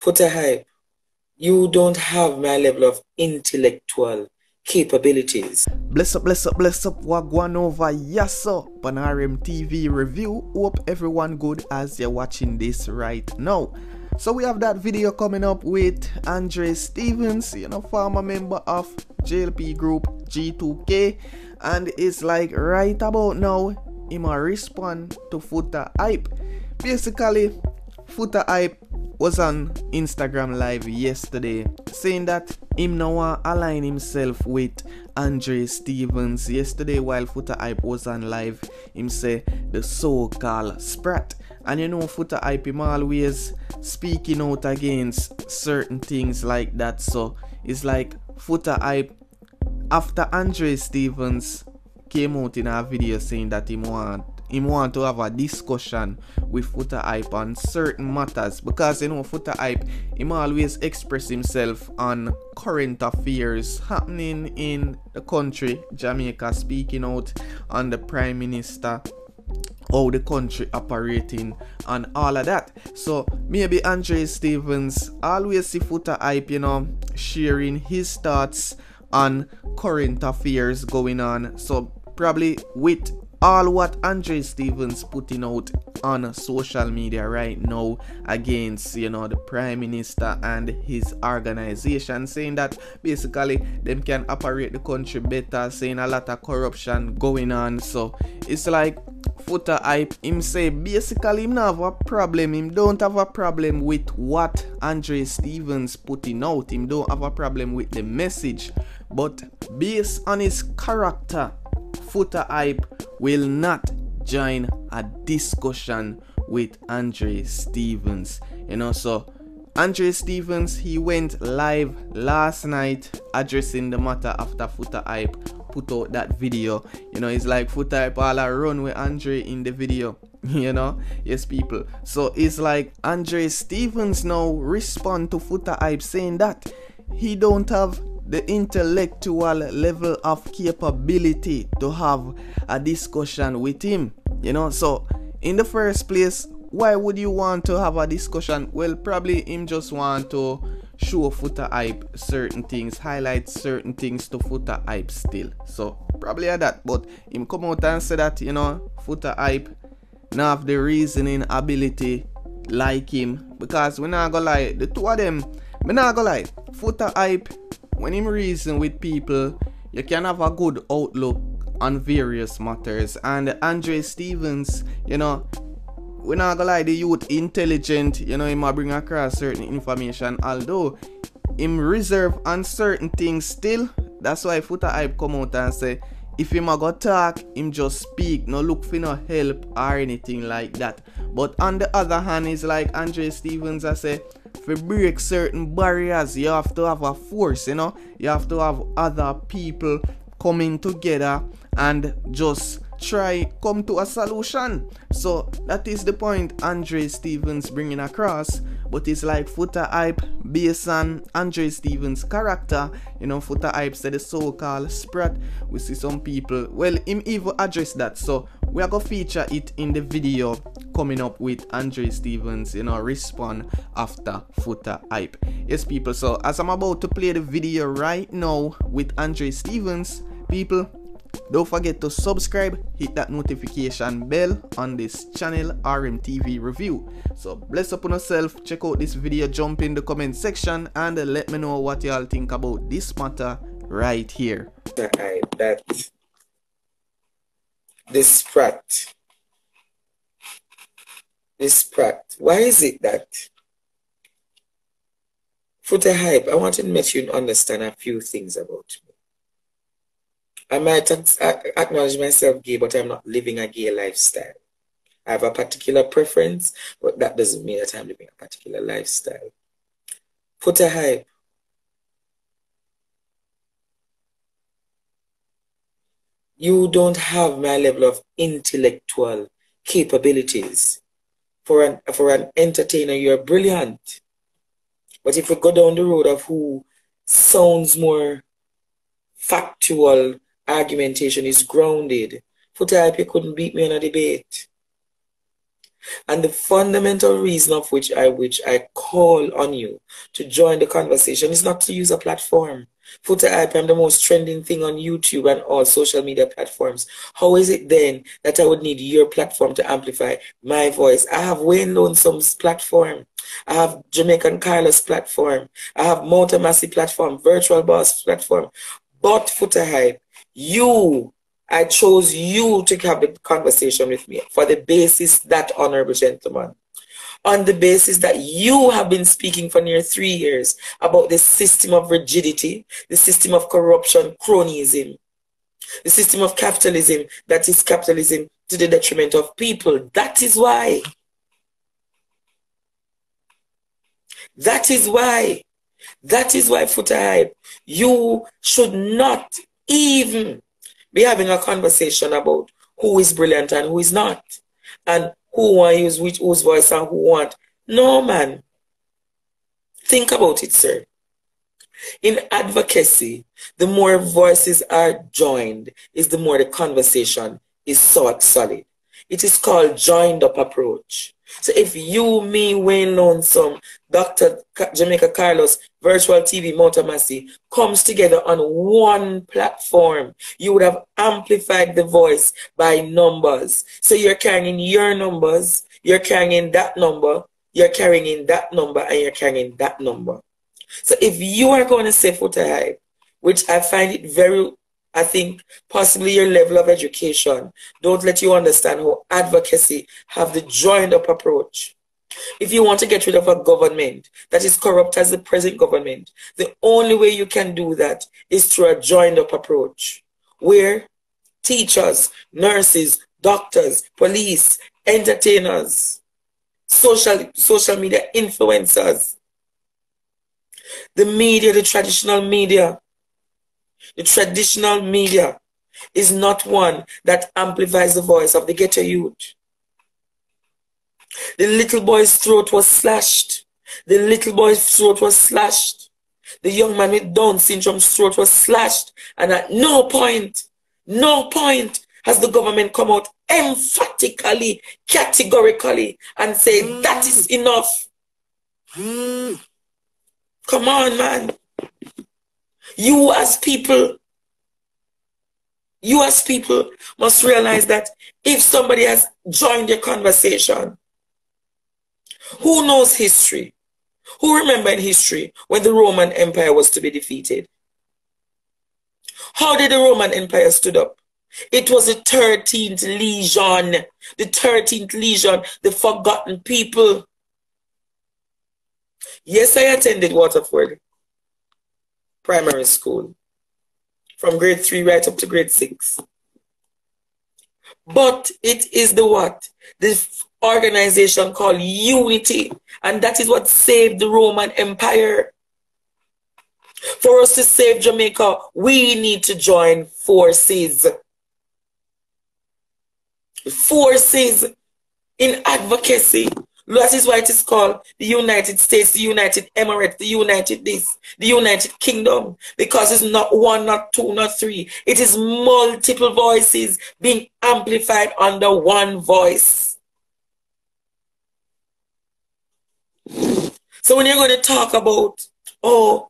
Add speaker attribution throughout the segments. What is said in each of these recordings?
Speaker 1: Foota hype, you don't have my level of intellectual capabilities.
Speaker 2: Bless up, bless up, bless up. Wagwan over yasso on RMTV review. Hope everyone good as you're watching this right now. So we have that video coming up with Andre Stevens, former member of JLP group G2K, and it's like right about now him a respond to Foota hype. Basically, Foota hype was on Instagram live yesterday saying that him now want align himself with Andre Stevens. Yesterday while Foota hype was on live, him say the so-called Sprat. And Foota hype him always speaking out against certain things like that. So it's like Foota hype after Andre Stevens came out in a video saying that him want to have a discussion with Foota hype on certain matters, because Foota hype him always express himself on current affairs happening in the country Jamaica, speaking out on the Prime Minister, how the country operating and all of that. So maybe Andre Stevens always see Foota hype sharing his thoughts on current affairs going on. So probably with all what Andre Stevens putting out on social media right now against the Prime Minister and his organization, saying that basically them can operate the country better, saying a lot of corruption going on. So it's like Foota hype him say basically him not have a problem, him don't have a problem with what Andre Stevens putting out, him don't have a problem with the message, but based on his character, Foota hype will not join a discussion with Andre Stevens. So Andre Stevens, he went live last night addressing the matter after Foota hype put out that video. It's like Foota hype all run with Andre in the video. Yes people. So it's like Andre Stevens now respond to Foota hype saying that he don't have the intellectual level of capability to have a discussion with him. So in the first place, why would you want to have a discussion? Well, probably him just want to show Foota hype certain things, highlight certain things to Foota hype still. So probably at that, but him come out and say that Foota hype not have the reasoning ability like him, because we not gonna lie, the two of them, me not gonna lie, Foota hype, when him reason with people, you can have a good outlook on various matters. And Andre Stevens, we not gonna lie, the youth intelligent, he might bring across certain information, although him reserve on certain things still. That's why Foota hype come out and say if him a go talk, him just speak, no look for no help or anything like that. But on the other hand, it's like Andre Stevens I say, to break certain barriers, you have to have a force, you have to have other people coming together and just try come to a solution. So that is the point Andre Stevens bringing across. But it's like Foota hype based on Andre Stevens' character. Foota hype said the so-called Sprat. We see some people, well, him even address that. So we are gonna feature it in the video coming up with Andre Stevens, respond after Foota hype. Yes people, so as I'm about to play the video right now with Andre Stevens, people, don't forget to subscribe, hit that notification bell on this channel, RMTV review. So bless up on yourself, check out this video, jump in the comment section and let me know what y'all think about this matter right here.
Speaker 1: That this Sprat, why is it that Foota hype, I want to make you understand a few things about me. I might acknowledge myself gay, but I'm not living a gay lifestyle. I have a particular preference, but that doesn't mean that I'm living a particular lifestyle. Foota hype, you don't have my level of intellectual capabilities. For an entertainer, you're brilliant. But if we go down the road of who sounds more factual, argumentation is grounded, Foota hype, you couldn't beat me in a debate. And the fundamental reason of which I call on you to join the conversation is not to use a platform. Foota Hype, I'm the most trending thing on YouTube and all social media platforms. How is it then that I would need your platform to amplify my voice? I have Wayne Lonesome's platform. I have Jamaican Carlos platform. I have Motor Massey platform, Virtual Boss platform. But Foota Hype, I chose you to have the conversation with me for the basis that, honorable gentleman, on the basis that you have been speaking for near 3 years about the system of rigidity, the system of corruption, cronyism, the system of capitalism that is capitalism to the detriment of people. That is why. That is why. That is why, Foota Hype, you should not even be having a conversation about who is brilliant and who is not, and who want to use whose voice and who want. No, man. Think about it, sir. In advocacy, the more voices are joined, is the more the conversation is solid. It is called joined up approach. So if you, me, Wayne Lonesome, Dr. Jamaica Carlos, Virtual TV, Motor Massey, comes together on one platform, you would have amplified the voice by numbers. So you're carrying your numbers, you're carrying that number, you're carrying that number, and you're carrying that number. So if you are going to say Foota Hype, which I find it very, I think possibly your level of education don't let you understand how advocacy have the joined up approach. If you want to get rid of a government that is corrupt as the present government, the only way you can do that is through a joined up approach where teachers, nurses, doctors, police, entertainers, social media influencers, the media, the traditional media is not one that amplifies the voice of the ghetto youth. The little boy's throat was slashed. The little boy's throat was slashed. The young man with Down syndrome's throat was slashed. And at no point has the government come out emphatically, categorically, and say that is enough. Come on, man. You as people must realize that if somebody has joined your conversation, who knows history? Who remember in history when the Roman Empire was to be defeated? How did the Roman Empire stood up? It was the 13th Legion. The 13th Legion, the forgotten people. Yes, I attended Waterford Primary School from grade 3 right up to grade 6. But it is the what? The organization called unity. And that is what saved the Roman Empire. For us to save Jamaica, we need to join forces. Forces in advocacy. That is why it is called the United States, the United Emirates, the United this, the United Kingdom. Because it's not one, not two, not three. It is multiple voices being amplified under one voice. So when you're going to talk about, oh,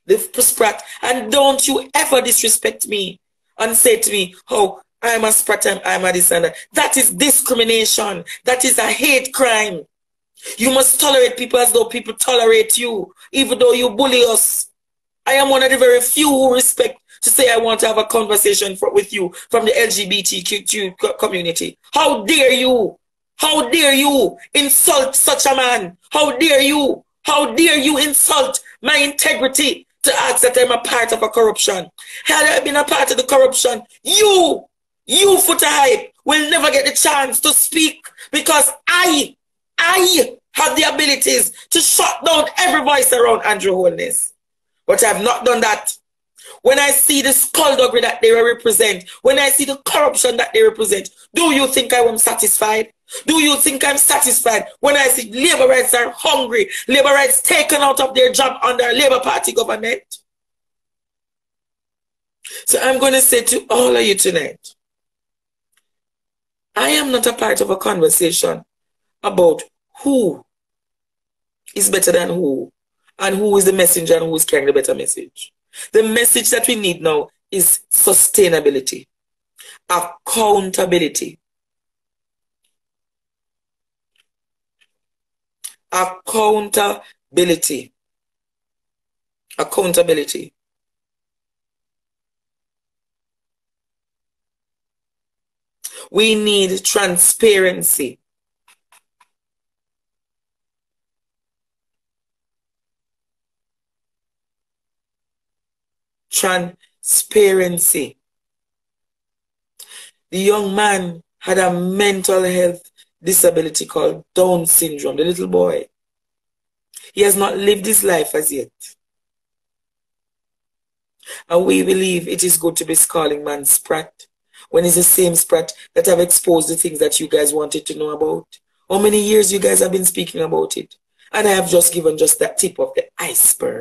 Speaker 1: the Sprat, and don't you ever disrespect me and say to me, oh, I'm a Sprat, I'm a this and that. That is discrimination. That is a hate crime. You must tolerate people as though people tolerate you, even though you bully us. I am one of the very few who respect to say I want to have a conversation with you from the LGBTQ community. How dare you? How dare you insult such a man? How dare you? How dare you insult my integrity to ask that I'm a part of a corruption? Had I been a part of the corruption, you Foota Hype will never get the chance to speak because I have the abilities to shut down every voice around Andrew Holness. But I have not done that. When I see the skullduggery that they represent, when I see the corruption that they represent, do you think I am satisfied? Do you think I'm satisfied when I see labor rights are hungry, labor rights taken out of their job under a Labour Party government? So I'm going to say to all of you tonight, I am not a part of a conversation about who is better than who, and who is the messenger and who is carrying the better message. The message that we need now is sustainability, accountability. Accountability. Accountability. We need transparency. Transparency. The young man had a mental health disability called Down syndrome, the little boy. He has not lived his life as yet. And we believe it is good to be calling man Sprat, when it's the same Sprat that have exposed the things that you guys wanted to know about. How many years you guys have been speaking about it? And I have just given just that tip of the iceberg.